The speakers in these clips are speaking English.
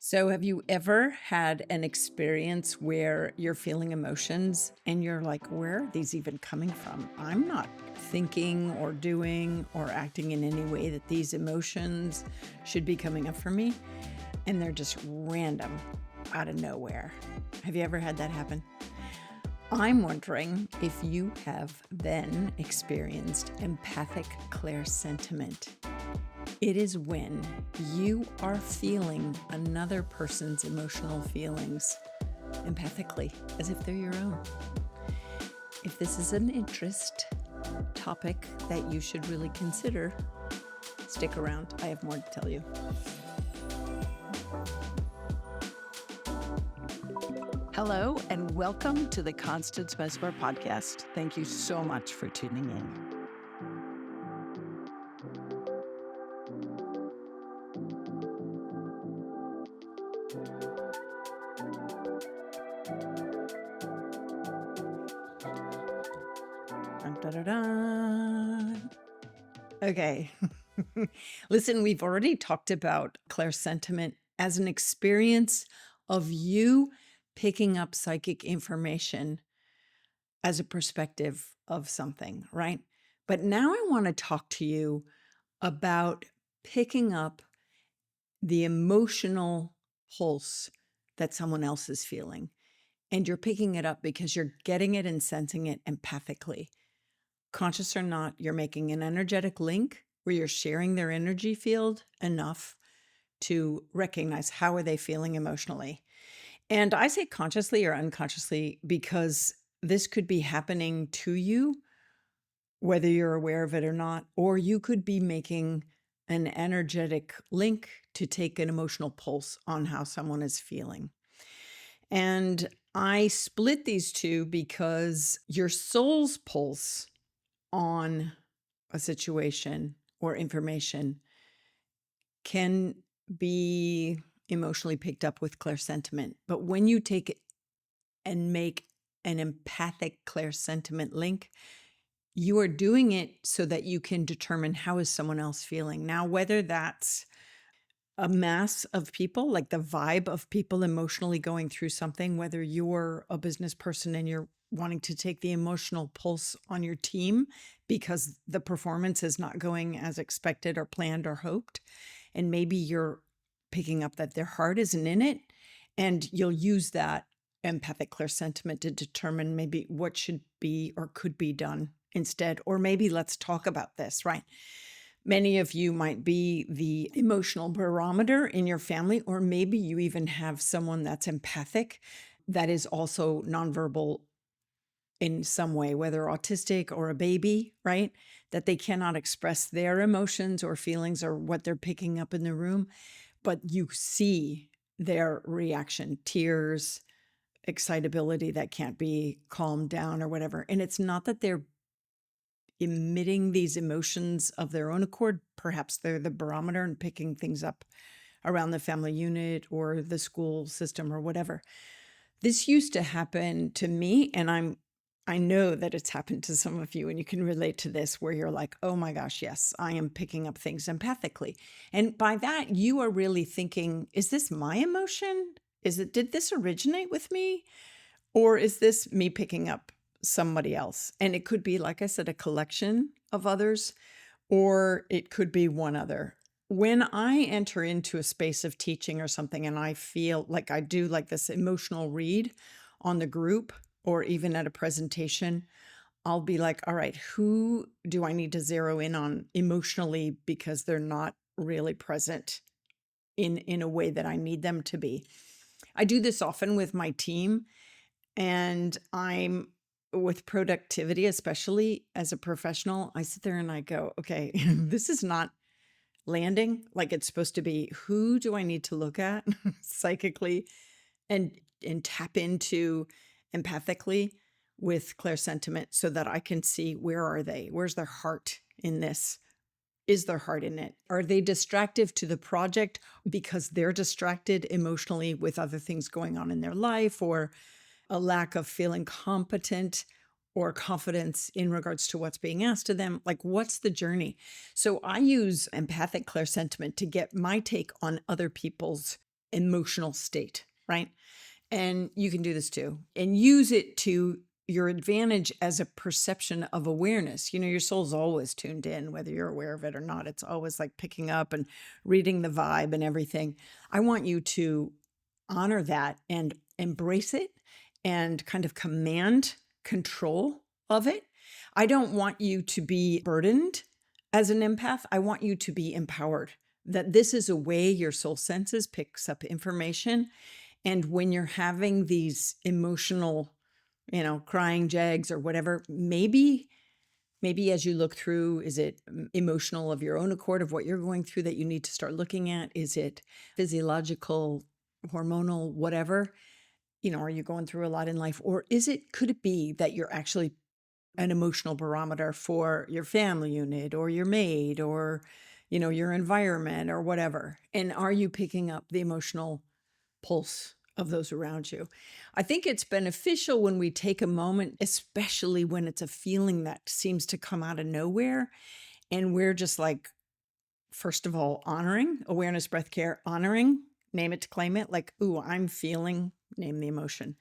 So, have you ever had an experience where you're feeling emotions and you're like, where are these even coming from? I'm not thinking or doing or acting in any way that these emotions should be coming up for me. And they're just random out of nowhere. Have you ever had that happen? I'm wondering if you have then experienced empathic clairsentiment. It is when you are feeling another person's emotional feelings empathically, as if they're your own. If this is an interest topic that you should really consider, stick around. I have more to tell you. Hello, and welcome to the Constance Messmer Podcast. Thank you so much for tuning in. Okay. Listen, we've already talked about clairsentiment as an experience of you picking up psychic information as a perspective of something, right? But now I want to talk to you about picking up the emotional pulse that someone else is feeling. And you're picking it up because you're getting it and sensing it empathically. Conscious or not, you're making an energetic link where you're sharing their energy field enough to recognize how are they feeling emotionally. And I say consciously or unconsciously because this could be happening to you, whether you're aware of it or not, or you could be making an energetic link to take an emotional pulse on how someone is feeling. And I split these two because your soul's pulse on a situation or information can be emotionally picked up with clairsentiment. But when you take it and make an empathic clairsentiment link, you are doing it so that you can determine how is someone else feeling. Now, whether that's a mass of people, like the vibe of people emotionally going through something, whether you're a business person and you're wanting to take the emotional pulse on your team because the performance is not going as expected or planned or hoped, and maybe you're picking up that their heart isn't in it, and you'll use that empathic clairsentiment to determine maybe what should be or could be done instead, or maybe let's talk about this, right? Many of you might be the emotional barometer in your family, or maybe you even have someone that's empathic that is also nonverbal in some way, whether autistic or a baby, right? That they cannot express their emotions or feelings or what they're picking up in the room, but you see their reaction, tears, excitability that can't be calmed down or whatever. And it's not that they're emitting these emotions of their own accord. Perhaps they're the barometer and picking things up around the family unit or the school system or whatever. This used to happen to me, and I know that it's happened to some of you, and you can relate to this where you're like, oh my gosh, yes, I am picking up things empathically. And by that, you are really thinking, is this my emotion? Did this originate with me? Or is this me picking up somebody else? And it could be, like I said, a collection of others, or it could be one other. When I enter into a space of teaching or something, and I feel like I do like this emotional read on the group, or even at a presentation, I'll be like, all right, who do I need to zero in on emotionally because they're not really present in a way that I need them to be? I do this often with my team, and I'm with productivity, especially as a professional, I sit there and I go, okay, this is not landing like it's supposed to be. Who do I need to look at psychically and tap into empathically with clairsentiment so that I can see, where are they? Where's their heart in this? Is their heart in it? Are they distractive to the project because they're distracted emotionally with other things going on in their life, or a lack of feeling competent or confidence in regards to what's being asked of them? Like, what's the journey? So I use empathic clairsentiment to get my take on other people's emotional state, right? And you can do this too, and use it to your advantage as a perception of awareness. Your soul's always tuned in, whether you're aware of it or not. It's always like picking up and reading the vibe and everything. I want you to honor that and embrace it and kind of command control of it. I don't want you to be burdened as an empath. I want you to be empowered, that this is a way your soul senses picks up information. And when you're having these emotional, crying jags or whatever, maybe as you look through, is it emotional of your own accord of what you're going through that you need to start looking at? Is it physiological, hormonal, whatever? Are you going through a lot in life? Or could it be that you're actually an emotional barometer for your family unit or your maid or, your environment or whatever? And are you picking up the emotional pulse of those around you? I think it's beneficial when we take a moment, especially when it's a feeling that seems to come out of nowhere. And we're just like, first of all, honoring awareness, breath care, honoring, name it to claim it. Like, ooh, I'm feeling, name the emotion.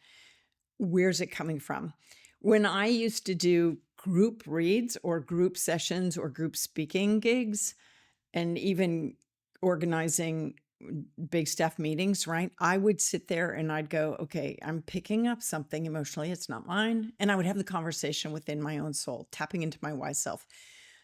Where's it coming from? When I used to do group reads or group sessions or group speaking gigs, and even organizing big staff meetings, right? I would sit there and I'd go, okay, I'm picking up something emotionally. It's not mine. And I would have the conversation within my own soul, tapping into my wise self.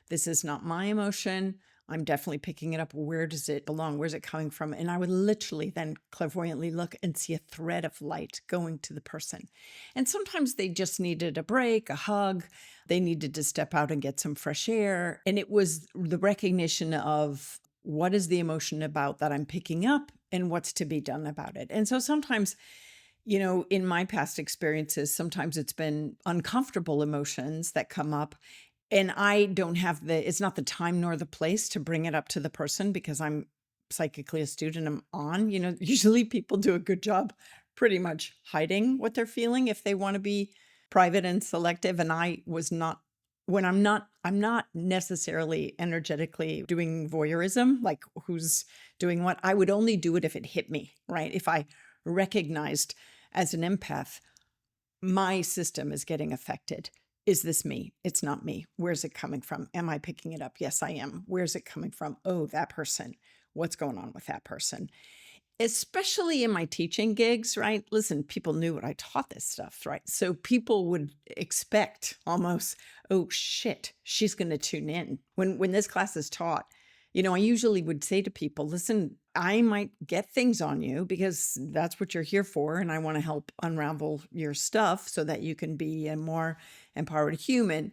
This is not my emotion. I'm definitely picking it up. Where does it belong? Where's it coming from? And I would literally then clairvoyantly look and see a thread of light going to the person. And sometimes they just needed a break, a hug. They needed to step out and get some fresh air. And it was the recognition of what is the emotion about that I'm picking up and what's to be done about it. And so sometimes, in my past experiences, sometimes it's been uncomfortable emotions that come up. And I don't have it's not the time nor the place to bring it up to the person because I'm psychically astute and I'm on. Usually people do a good job pretty much hiding what they're feeling if they want to be private and selective. And I was not, I'm not necessarily energetically doing voyeurism, like who's doing what. I would only do it if it hit me, right? If I recognized as an empath, my system is getting affected. Is this me? It's not me. Where's it coming from? Am I picking it up? Yes, I am. Where's it coming from? Oh, that person. What's going on with that person? Especially in my teaching gigs, right? Listen, people knew what I taught this stuff, right? So people would expect almost, oh shit, she's going to tune in. When this class is taught, I usually would say to people, listen, I might get things on you because that's what you're here for. And I want to help unravel your stuff so that you can be a more empowered human.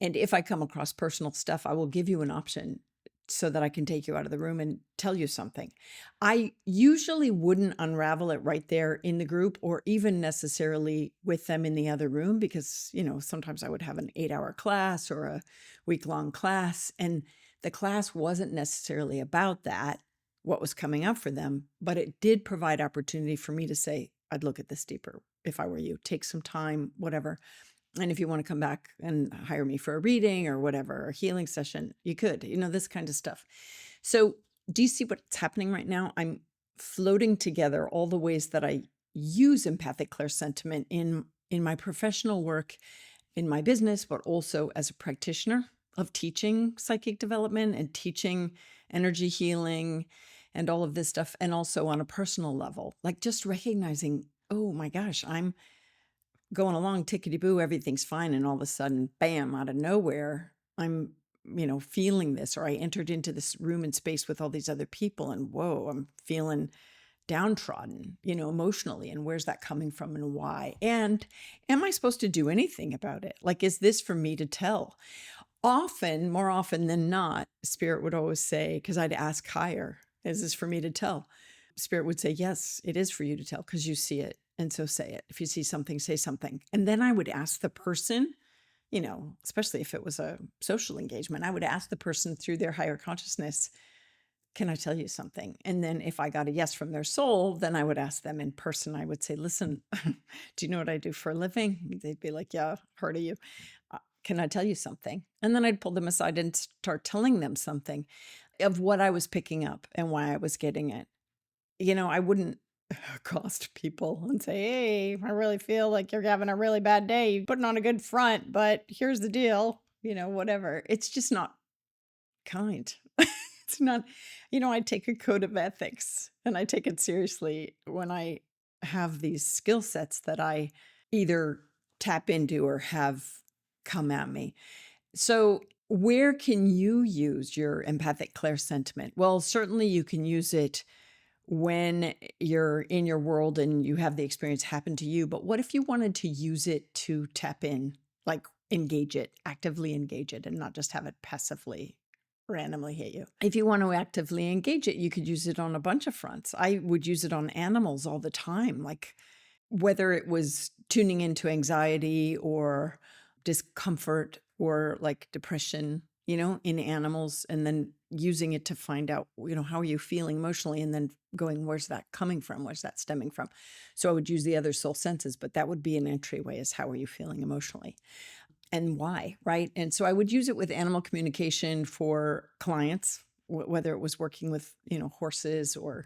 And if I come across personal stuff, I will give you an option so that I can take you out of the room and tell you something. I usually wouldn't unravel it right there in the group or even necessarily with them in the other room because, sometimes I would have an 8-hour class or a week-long class, and the class wasn't necessarily about that, what was coming up for them, but it did provide opportunity for me to say, I'd look at this deeper if I were you, take some time, whatever. And if you want to come back and hire me for a reading or whatever, a healing session, you could, this kind of stuff. So do you see what's happening right now? I'm floating together all the ways that I use empathic clairsentiment in my professional work, in my business, but also as a practitioner of teaching psychic development and teaching energy healing and all of this stuff. And also on a personal level, like just recognizing, oh my gosh, I'm going along tickety-boo, everything's fine. And all of a sudden, bam, out of nowhere, I'm, feeling this, or I entered into this room and space with all these other people and whoa, I'm feeling downtrodden, emotionally. And where's that coming from and why? And am I supposed to do anything about it? Like, is this for me to tell? More often than not, Spirit would always say, because I'd ask higher, is this for me to tell? Spirit would say, yes, it is for you to tell because you see it. And so say it. If you see something, say something. And then I would ask the person, especially if it was a social engagement, I would ask the person through their higher consciousness, can I tell you something? And then if I got a yes from their soul, then I would ask them in person. I would say, listen, do you know what I do for a living? They'd be like, yeah, heard of you. Can I tell you something? And then I'd pull them aside and start telling them something of what I was picking up and why I was getting it. I wouldn't accost people and say, "Hey, I really feel like you're having a really bad day. You're putting on a good front, but here's the deal," whatever. It's just not kind. It's not, I take a code of ethics and I take it seriously when I have these skill sets that I either tap into or have come at me. So, where can you use your empathic sentiment? Well, certainly you can use it when you're in your world and you have the experience happen to you. But what if you wanted to use it to tap in, like engage it, actively engage it, and not just have it passively randomly hit you? If you want to actively engage it, you could use it on a bunch of fronts. I would use it on animals all the time, like whether it was tuning into anxiety or discomfort or like depression, in animals, and then using it to find out, how are you feeling emotionally, and then going, where's that coming from? Where's that stemming from? So I would use the other soul senses, but that would be an entryway, is how are you feeling emotionally and why, right? And so I would use it with animal communication for clients, whether it was working with, horses or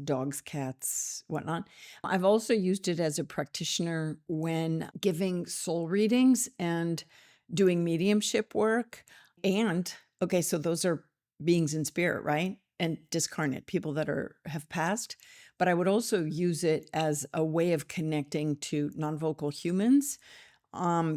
dogs, cats, whatnot. I've also used it as a practitioner when giving soul readings and doing mediumship work. And okay, so those are beings in spirit, right? And discarnate people that have passed. But I would also use it as a way of connecting to non-vocal humans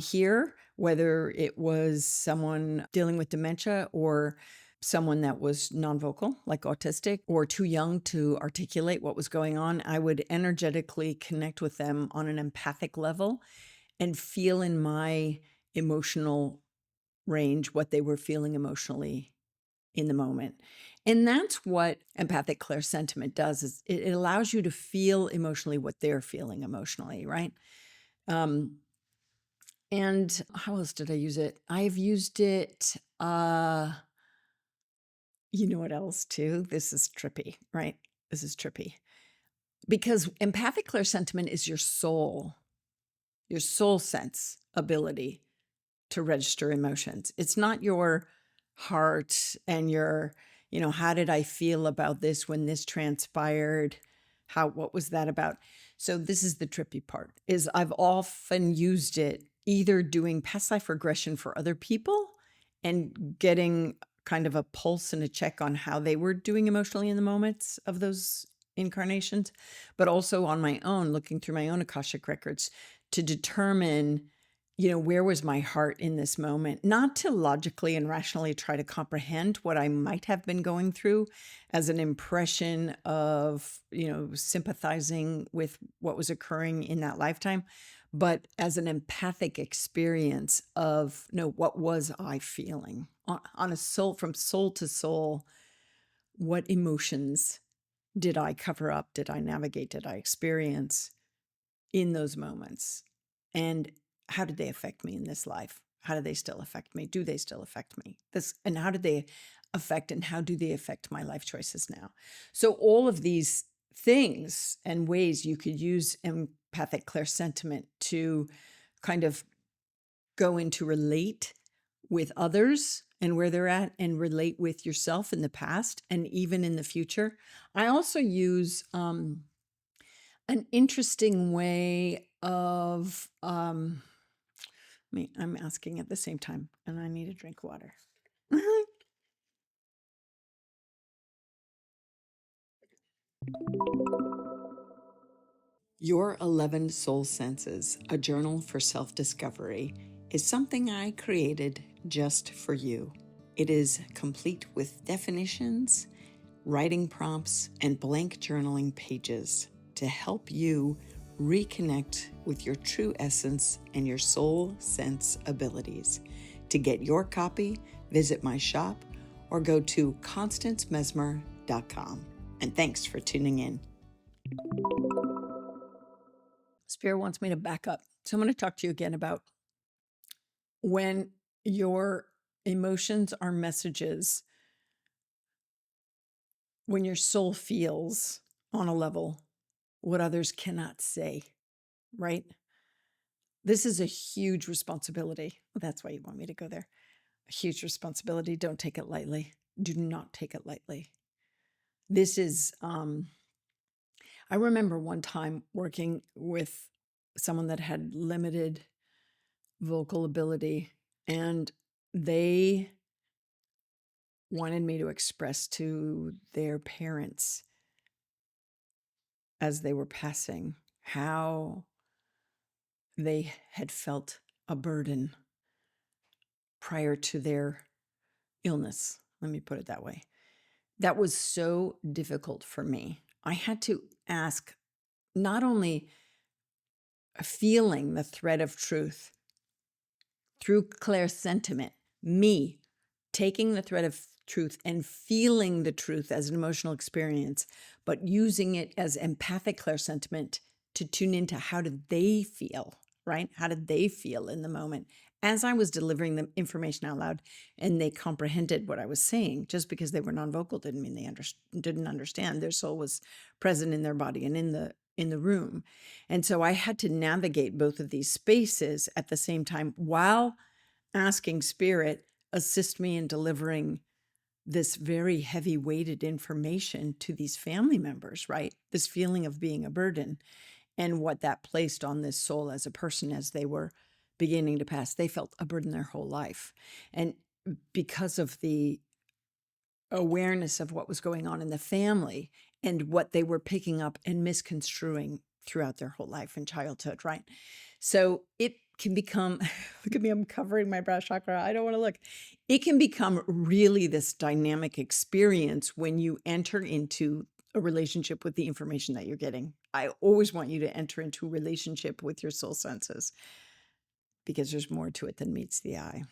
here, whether it was someone dealing with dementia or someone that was nonvocal, like autistic, or too young to articulate what was going on. I would energetically connect with them on an empathic level and feel in my emotional range what they were feeling emotionally in the moment. And that's what empathic sentiment does, is it allows you to feel emotionally what they're feeling emotionally, right? And how else did I use it? I've used it, you know what else too? This is trippy, right? This is trippy. Because empathic sentiment is your soul sense ability to register emotions. It's not your heart and your, how did I feel about this when this transpired? What was that about? So this is the trippy part, is I've often used it either doing past life regression for other people and getting kind of a pulse and a check on how they were doing emotionally in the moments of those incarnations, but also on my own, looking through my own Akashic records to determine, where was my heart in this moment? Not to logically and rationally try to comprehend what I might have been going through as an impression of, sympathizing with what was occurring in that lifetime, but as an empathic experience of, no, what was I feeling on a soul, from soul to soul? What emotions did I cover up? Did I navigate? Did I experience in those moments? And how did they affect me in this life? How do they still affect me? Do they still affect me? And how did they affect, and how do they affect my life choices now? So all of these things and ways you could use empathic sentiment to kind of go into relate with others and where they're at, and relate with yourself in the past and even in the future. I also use an interesting way of I'm asking at the same time and I need a drink of water. Your 11 Soul Senses, a journal for self-discovery, is something I created just for you. It is complete with definitions, writing prompts, and blank journaling pages to help you reconnect with your true essence and your soul sense abilities. To get your copy, visit my shop or go to constancemessmer.com. And thanks for tuning in. Spirit wants me to back up. So I'm going to talk to you again about when your emotions are messages, when your soul feels on a level what others cannot say, right? This is a huge responsibility. That's why you want me to go there. A huge responsibility. Don't take it lightly. Do not take it lightly. This is I remember one time working with someone that had limited vocal ability, and they wanted me to express to their parents as they were passing how they had felt a burden prior to their illness. Let me put it that way. That was so difficult for me. I had to ask, not only feeling the thread of truth through ClairSentiment, me taking the thread of truth and feeling the truth as an emotional experience, but using it as empathic ClairSentiment to tune into how did they feel, right? How did they feel in the moment as I was delivering the information out loud, and they comprehended what I was saying. Just because they were nonvocal didn't mean they didn't understand. Their soul was present in their body and in the room. And so I had to navigate both of these spaces at the same time while asking Spirit assist me in delivering this very heavy weighted information to these family members, right? This feeling of being a burden and what that placed on this soul as a person as they were beginning to pass. They felt a burden their whole life. And because of the awareness of what was going on in the family and what they were picking up and misconstruing throughout their whole life and childhood, right? So it can become, look at me, I'm covering my brow chakra. I don't want to look. It can become really this dynamic experience when you enter into a relationship with the information that you're getting. I always want you to enter into a relationship with your soul senses because there's more to it than meets the eye.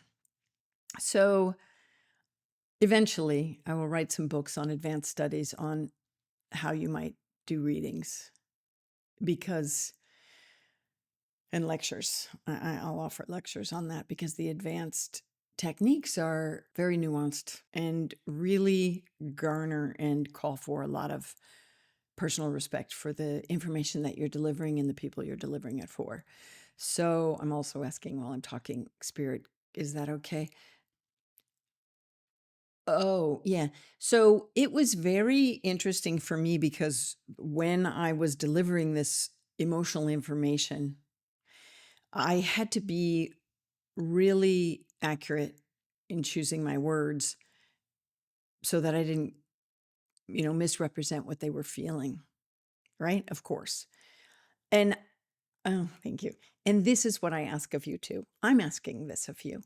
So eventually, I will write some books on advanced studies on how you might do readings because, and lectures. I'll offer lectures on that because the advanced techniques are very nuanced and really garner and call for a lot of personal respect for the information that you're delivering and the people you're delivering it for. So I'm also asking while I'm talking, Spirit, is that okay? Oh, yeah. So it was very interesting for me because when I was delivering this emotional information, I had to be really accurate in choosing my words so that I didn't, misrepresent what they were feeling, right? Of course. And oh, thank you. And this is what I ask of you too. I'm asking this of you.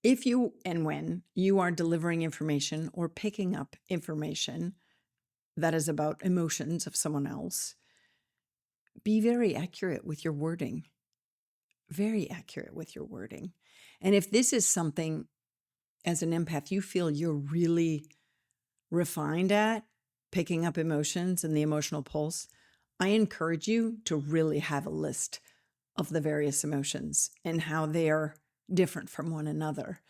If you and when you are delivering information or picking up information that is about emotions of someone else, be very accurate with your wording. Very accurate with your wording. And if this is something as an empath you feel you're really refined at picking up emotions and the emotional pulse, I encourage you to really have a list of the various emotions and how they are different from one another.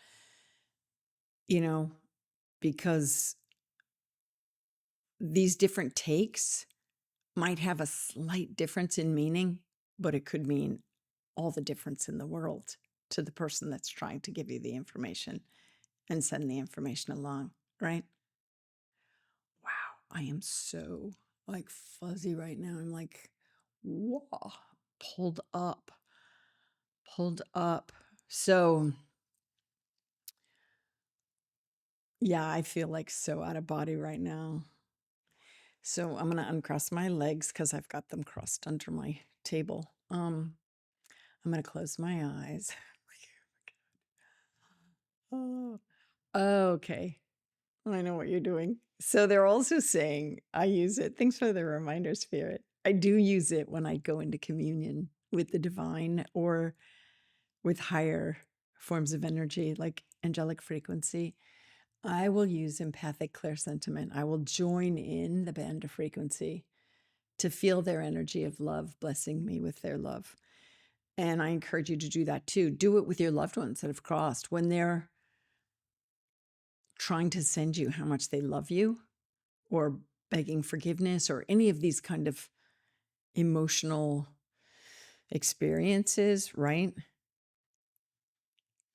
Because these different takes might have a slight difference in meaning, but it could mean all the difference in the world to the person that's trying to give you the information and send the information along, right? Wow, I am so like fuzzy right now. I'm like, whoa, pulled up, pulled up. So, yeah, I feel like so out of body right now. So I'm going to uncross my legs because I've got them crossed under my table. I'm going to close my eyes. Oh, okay. I know what you're doing. So they're also saying I use it. Thanks for the reminder, Spirit. I do use it when I go into communion with the divine or with higher forms of energy like angelic frequency. I will use empathic ClairSentiment. I will join in the band of frequency to feel their energy of love, blessing me with their love. And I encourage you to do that too. Do it with your loved ones that have crossed when they're trying to send you how much they love you or begging forgiveness or any of these kind of emotional experiences, right?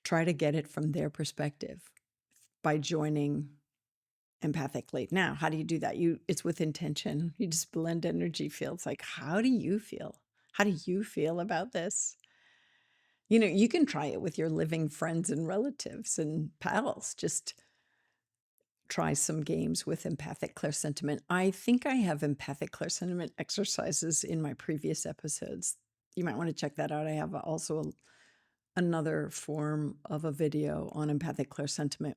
Try to get it from their perspective by joining empathically. Now, how do you do that? It's with intention. You just blend energy fields. Like, how do you feel? How do you feel about this? You can try it with your living friends and relatives and pals. Just try some games with empathic clairsentiment. I think I have empathic clairsentiment exercises in my previous episodes. You might want to check that out. I have also another form of a video on empathic clairsentiment.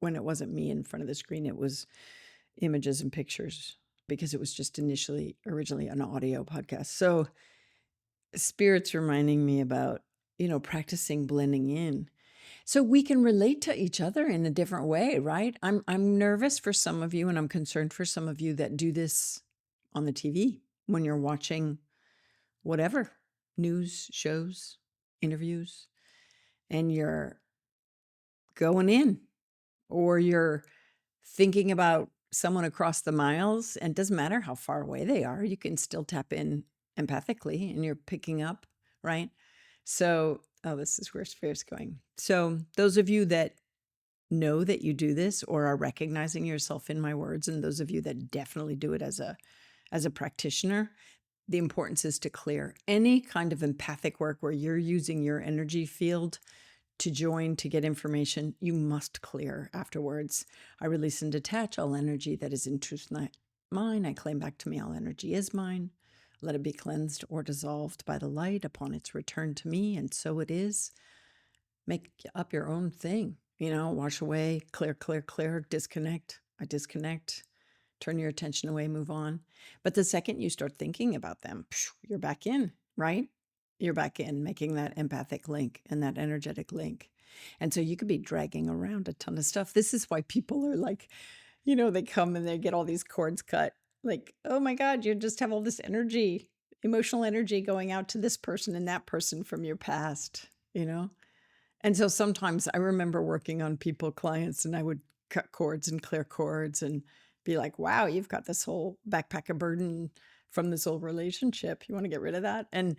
When it wasn't me in front of the screen, it was images and pictures, because it was just originally an audio podcast. So Spirit's reminding me about, practicing blending in. So we can relate to each other in a different way, right? I'm nervous for some of you, and I'm concerned for some of you that do this on the TV when you're watching whatever, news, shows, interviews, and you're going in, or you're thinking about someone across the miles, and it doesn't matter how far away they are, you can still tap in empathically, and you're picking up, right? So, this is where Spirit's going. So those of you that know that you do this or are recognizing yourself in my words, and those of you that definitely do it as a practitioner, the importance is to clear any kind of empathic work where you're using your energy field to join, to get information. You must clear afterwards. I release and detach all energy that is in truth not mine. I claim back to me all energy is mine. Let it be cleansed or dissolved by the light upon its return to me, and so it is. Make up your own thing, wash away, clear, clear, clear, disconnect. I disconnect. Turn your attention away, move on. But the second you start thinking about them, you're back in, right? You're back in, making that empathic link and that energetic link. And so you could be dragging around a ton of stuff. This is why people are like, they come and they get all these cords cut. Like, oh my God, you just have all this energy, emotional energy going out to this person and that person from your past, And so sometimes I remember working on clients, and I would cut cords and clear cords and be like, wow, you've got this whole backpack of burden from this old relationship. You want to get rid of that? And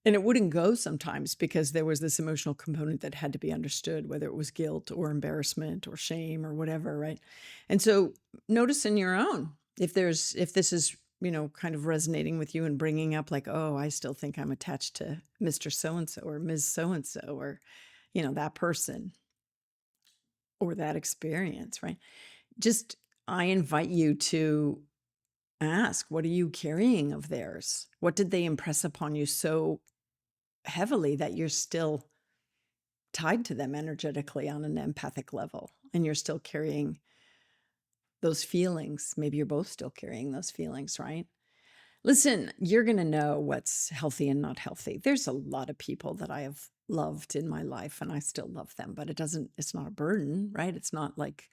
it wouldn't go sometimes, because there was this emotional component that had to be understood, whether it was guilt or embarrassment or shame or whatever, right? And so notice in your own, if this is, kind of resonating with you and bringing up like, oh, I still think I'm attached to Mr. So-and-so or Ms. So-and-so, or, that person or that experience, right? Just, I invite you to ask, what are you carrying of theirs? What did they impress upon you so heavily that you're still tied to them energetically on an empathic level, and you're still carrying those feelings? Maybe you're both still carrying those feelings, right? Listen, you're going to know what's healthy and not healthy. There's a lot of people that I have loved in my life, and I still love them, but it's not a burden, right? It's not like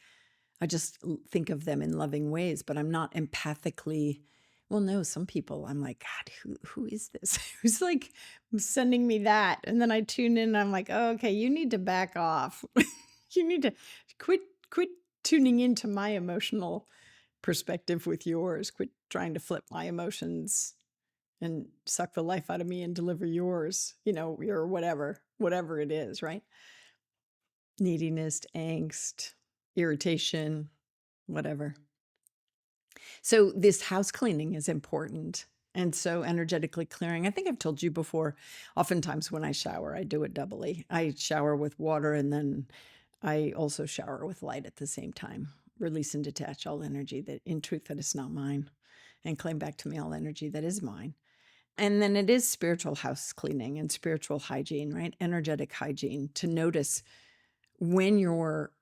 I just think of them in loving ways, but I'm not empathically. Well, no, some people I'm like, God, who is this? Who's like sending me that? And then I tune in and I'm like, oh, okay, you need to back off. You need to quit tuning into my emotional perspective with yours. Quit trying to flip my emotions and suck the life out of me and deliver yours, your whatever it is, right? Neediness, angst, irritation, whatever. So this house cleaning is important. And so energetically clearing, I think I've told you before, oftentimes when I shower, I do it doubly. I shower with water, and then I also shower with light at the same time. Release and detach all energy that in truth that is not mine, and claim back to me all energy that is mine. And then it is spiritual house cleaning and spiritual hygiene, right? Energetic hygiene, to notice when you're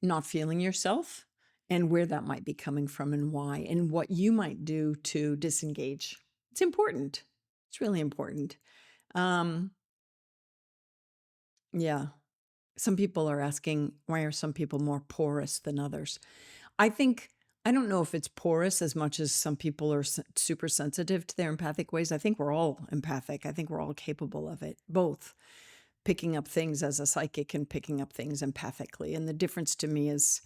not feeling yourself and where that might be coming from and why, and what you might do to disengage. It's important. It's really important. Yeah. Some people are asking, why are some people more porous than others? I don't know if it's porous as much as some people are super sensitive to their empathic ways. I think we're all empathic. I think we're all capable of it, both picking up things as a psychic and picking up things empathically. And the difference to me is,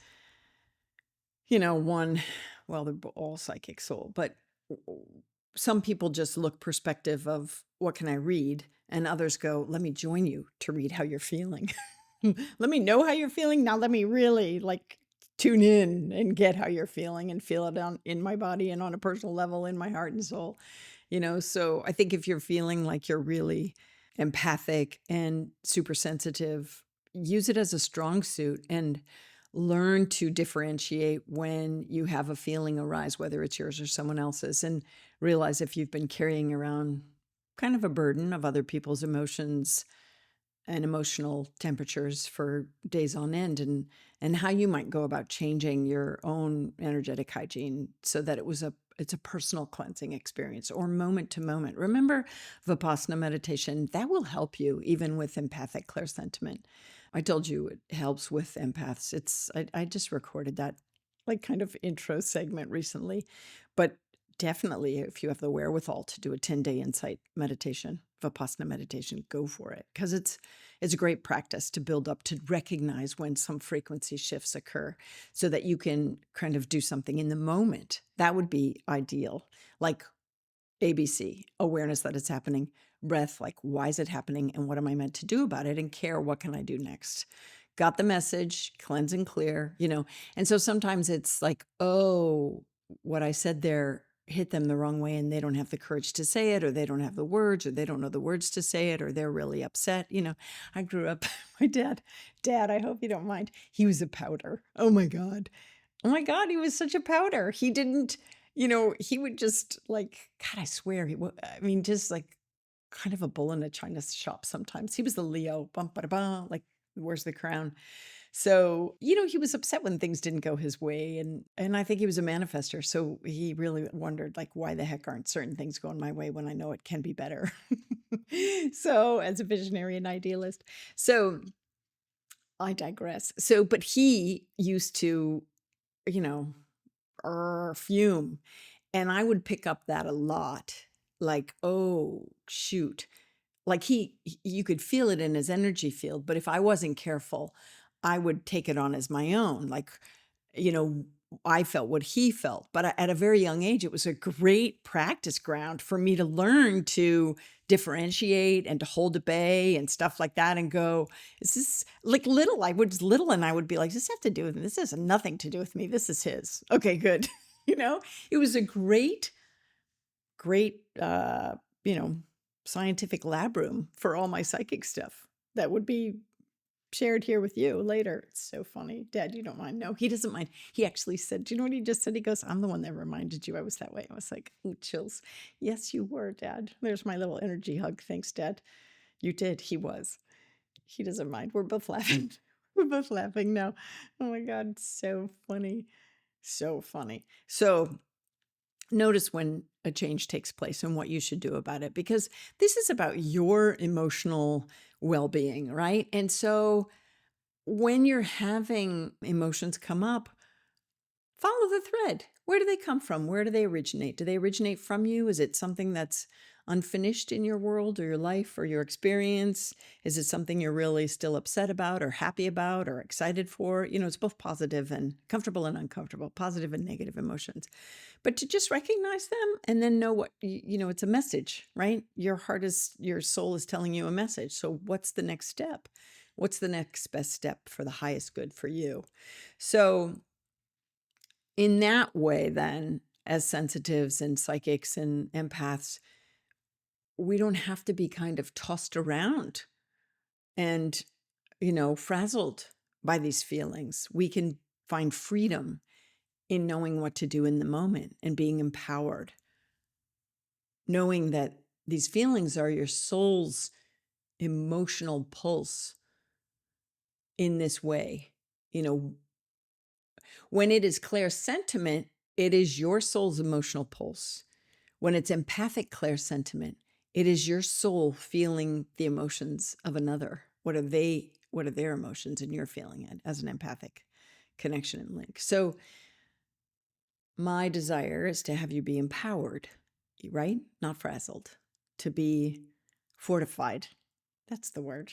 well, they're all psychic soul, but some people just look perspective of what can I read? And others go, let me join you to read how you're feeling. Let me know how you're feeling. Now let me really tune in and get how you're feeling and feel it in my body and on a personal level in my heart and soul. So I think if you're feeling like you're really empathic and super sensitive, use it as a strong suit and learn to differentiate when you have a feeling arise, whether it's yours or someone else's, and realize if you've been carrying around kind of a burden of other people's emotions and emotional temperatures for days on end, and how you might go about changing your own energetic hygiene so that it's a personal cleansing experience or moment to moment. Remember Vipassana meditation, that will help you even with empathic clairsentiment. I told you it helps with empaths. I just recorded that like kind of intro segment recently, but definitely if you have the wherewithal to do a 10-day insight meditation, Vipassana meditation, go for it, because it's a great practice to build up to recognize when some frequency shifts occur so that you can kind of do something in the moment. That would be ideal. Like ABC, awareness that it's happening, breath, like why is it happening and what am I meant to do about it, and care, what can I do next? Got the message, cleanse and clear. And so sometimes it's like, oh, what I said there hit them the wrong way and they don't have the courage to say it, or they don't have the words, or they don't know the words to say it, or they're really upset. I grew up, my dad, I hope you don't mind. He was a powder. Oh my God. Oh my God, he was such a powder. He didn't, he would just like, God, I swear, just like kind of a bull in a china shop sometimes. He was the Leo, bum, ba, ba, like, where's the crown? So, he was upset when things didn't go his way. And I think he was a manifester. So he really wondered, like, why the heck aren't certain things going my way when I know it can be better? So, as a visionary and idealist. So I digress. So, but he used to, you know, fume. And I would pick up that a lot. Like, oh, shoot. Like you could feel it in his energy field. But if I wasn't careful, I would take it on as my own. Like, you know, I felt what he felt. But at a very young age, it was a great practice ground for me to learn to differentiate and to hold at bay and stuff like that and go, is this like little? I was little and I would be like, does this have to do with me? This has nothing to do with me. This is his. Okay, good. It was a great, great, you know, scientific lab room for all my psychic stuff that would be shared here with you later. It's so funny. Dad, you don't mind? No, he doesn't mind. He actually said, do you know what he just said? He goes, I'm the one that reminded you I was that way. I was like, ooh, chills. Yes, you were, Dad. There's my little energy hug. Thanks, Dad. You did. He was. He doesn't mind. We're both laughing. We're both laughing now. Oh my God. So funny. So funny. So notice when a change takes place and what you should do about it, because this is about your emotional well-being, right? And so when you're having emotions come up, follow the thread. Where do they come from? Where do they originate? Do they originate from you? Is it something that's unfinished in your world or your life or your experience? Is it something you're really still upset about or happy about or excited for? It's both positive and comfortable and uncomfortable, positive and negative emotions. But to just recognize them and then know what, it's a message, right? Your soul is telling you a message. So what's the next step? What's the next best step for the highest good for you? So in that way, then, as sensitives and psychics and empaths, we don't have to be kind of tossed around and, frazzled by these feelings. We can find freedom in knowing what to do in the moment and being empowered, knowing that these feelings are your soul's emotional pulse in this way. When it is clairsentiment, it is your soul's emotional pulse. When it's empathic clairsentiment, it is your soul feeling the emotions of another. What are their emotions, and you're feeling it as an empathic connection and link. So my desire is to have you be empowered, right? Not frazzled, to be fortified. That's the word.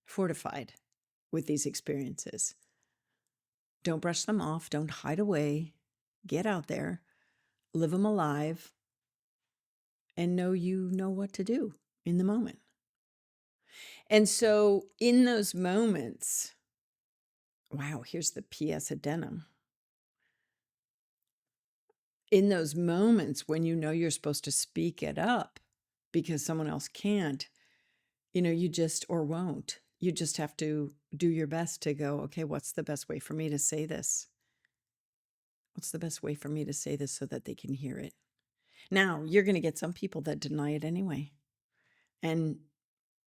Fortified with these experiences. Don't brush them off. Don't hide away. Get out there, live them alive, and know you know what to do in the moment. And so in those moments, wow, here's the PS addendum. in those moments when you know you're supposed to speak it up because someone else can't, you just or won't. You just have to do your best to go, okay, what's the best way for me to say this? What's the best way for me to say this so that they can hear it? Now, you're going to get some people that deny it anyway. And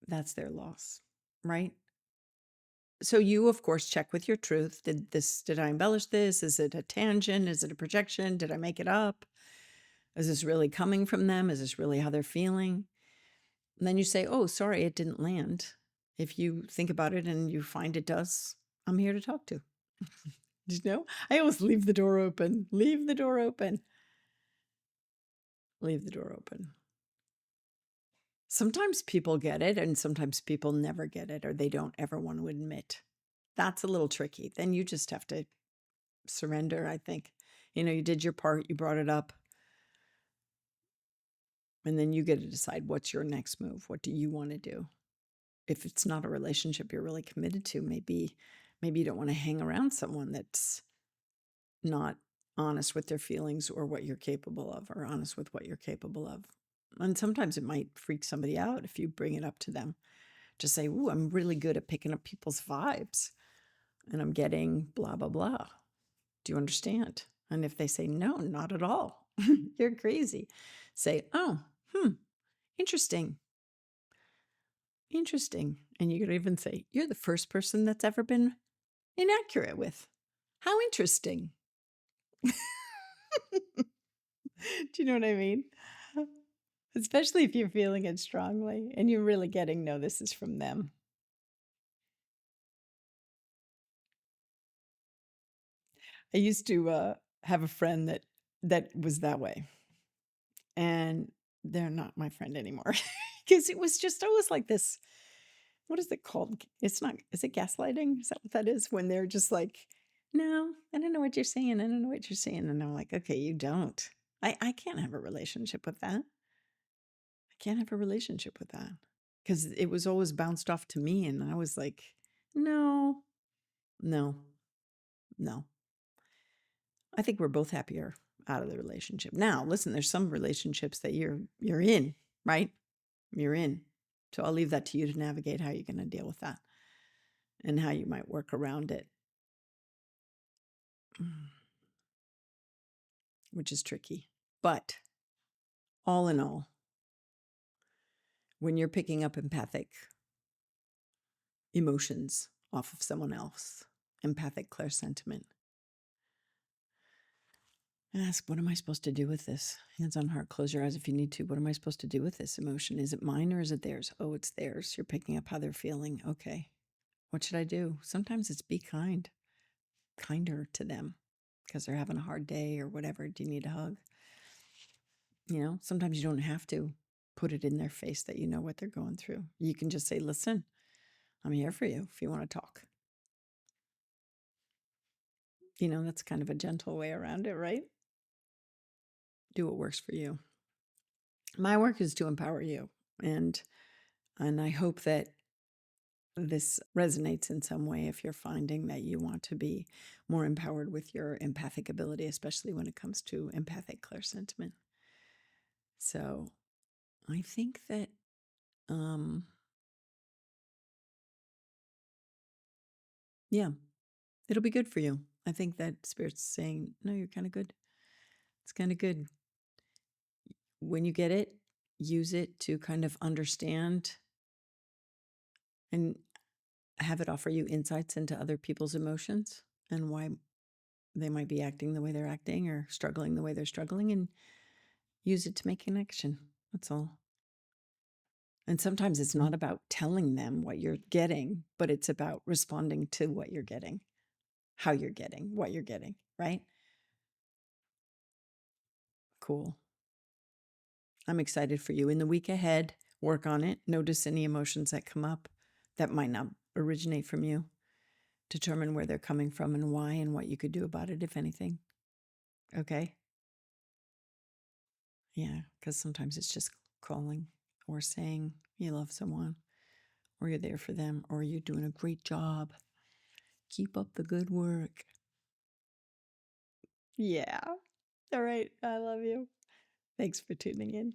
that's their loss, right? So you, of course, check with your truth. Did I embellish this? Is it a tangent? Is it a projection? Did I make it up? Is this really coming from them? Is this really how they're feeling? And then you say, oh, sorry, it didn't land. If you think about it and you find it does, I'm here to talk to. I always leave the door open. Leave the door open. Leave the door open. Sometimes people get it and sometimes people never get it or they don't ever want to admit. That's a little tricky. Then you just have to surrender, I think. You did your part, you brought it up. And then you get to decide what's your next move. What do you want to do? If it's not a relationship you're really committed to, maybe you don't want to hang around someone that's not honest with their feelings or what you're capable of, or honest with what you're capable of. And sometimes it might freak somebody out if you bring it up to them. Just say, ooh, I'm really good at picking up people's vibes and I'm getting blah, blah, blah. Do you understand? And if they say, no, not at all, you're crazy. Say, oh, interesting. Interesting. And you could even say, you're the first person that's ever been inaccurate with. How interesting. Do you know what I mean? Especially if you're feeling it strongly and you're really getting, no, this is from them. I used to have a friend that was that way. And they're not my friend anymore. Because it was just always like this. What is it called? It's not, is it gaslighting? Is that what that is? When they're just like, no, I don't know what you're saying. I don't know what you're saying. And I'm like, okay, you don't. I can't have a relationship with that. I can't have a relationship with that. Because it was always bounced off to me. And I was like, no, no, no. I think we're both happier out of the relationship. Now, listen, there's some relationships that you're in, right? You're in. So I'll leave that to you to navigate how you're going to deal with that and how you might work around it, which is tricky. But all in all, when you're picking up empathic emotions off of someone else, empathic clairsentiment, ask, what am I supposed to do with this? Hands on heart, close your eyes if you need to. What am I supposed to do with this emotion? Is it mine or is it theirs? Oh, it's theirs. You're picking up how they're feeling. Okay. What should I do? Sometimes it's be kinder to them because they're having a hard day or whatever. Do you need a hug? Sometimes you don't have to put it in their face that you know what they're going through. You can just say, listen, I'm here for you if you want to talk. That's kind of a gentle way around it, right? Do what works for you. My work is to empower you. And I hope that this resonates in some way if you're finding that you want to be more empowered with your empathic ability, especially when it comes to empathic clairsentiment. So I think that yeah, it'll be good for you. I think that Spirit's saying, no, you're kind of good. It's kind of good. When you get it, use it to kind of understand and have it offer you insights into other people's emotions and why they might be acting the way they're acting or struggling the way they're struggling, and use it to make connection. That's all. And sometimes it's not about telling them what you're getting, but it's about responding to what you're getting, how you're getting, what you're getting, right? Cool. I'm excited for you. In the week ahead, work on it. Notice any emotions that come up that might not originate from you. Determine where they're coming from and why and what you could do about it, if anything. Okay? Yeah, because sometimes it's just calling or saying you love someone or you're there for them or you're doing a great job. Keep up the good work. Yeah. All right. I love you. Thanks for tuning in.